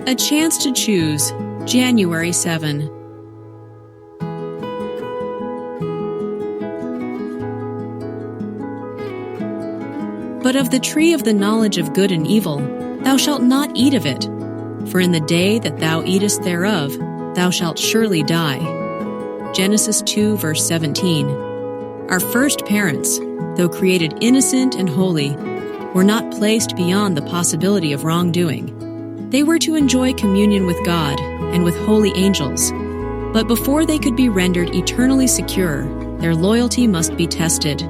A Chance to Choose, January 7. But of the tree of the knowledge of good and evil thou shalt not eat of it, for in the day that thou eatest thereof thou shalt surely die. Genesis 2, verse 17. Our first parents, though created innocent and holy, were not placed beyond the possibility of wrongdoing. They were to enjoy communion with God and with holy angels, but before they could be rendered eternally secure, their loyalty must be tested.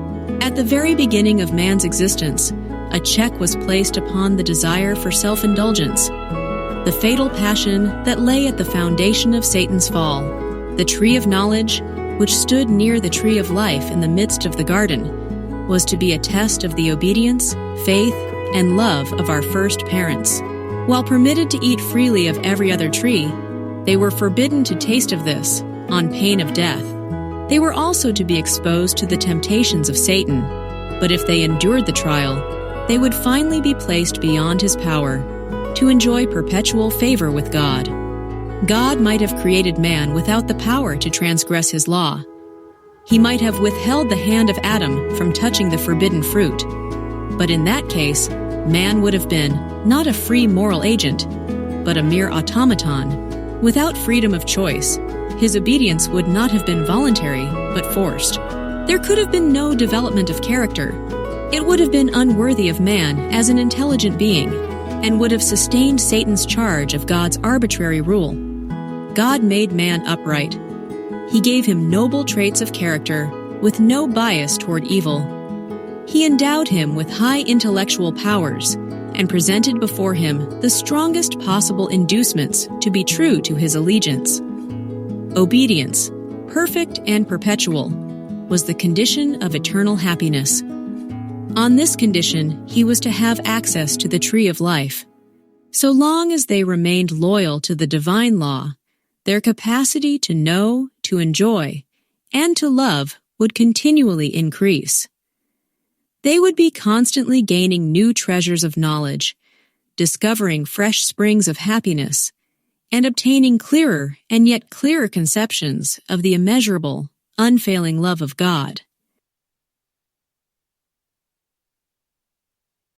At the very beginning of man's existence, a check was placed upon the desire for self-indulgence, the fatal passion that lay at the foundation of Satan's fall. The tree of knowledge, which stood near the tree of life in the midst of the garden, was to be a test of the obedience, faith, and love of our first parents. While permitted to eat freely of every other tree, they were forbidden to taste of this, on pain of death. They were also to be exposed to the temptations of Satan, but if they endured the trial, they would finally be placed beyond his power, to enjoy perpetual favor with God. God might have created man without the power to transgress his law. He might have withheld the hand of Adam from touching the forbidden fruit, but in that case, man would have been not a free moral agent, but a mere automaton. Without freedom of choice, his obedience would not have been voluntary, but forced. There could have been no development of character. It would have been unworthy of man as an intelligent being, and would have sustained Satan's charge of God's arbitrary rule. God made man upright. He gave him noble traits of character, with no bias toward evil. He endowed him with high intellectual powers, and presented before him the strongest possible inducements to be true to his allegiance. Obedience, perfect and perpetual, was the condition of eternal happiness. On this condition, he was to have access to the tree of life. So long as they remained loyal to the divine law, their capacity to know, to enjoy, and to love would continually increase. They would be constantly gaining new treasures of knowledge, discovering fresh springs of happiness, and obtaining clearer and yet clearer conceptions of the immeasurable, unfailing love of God.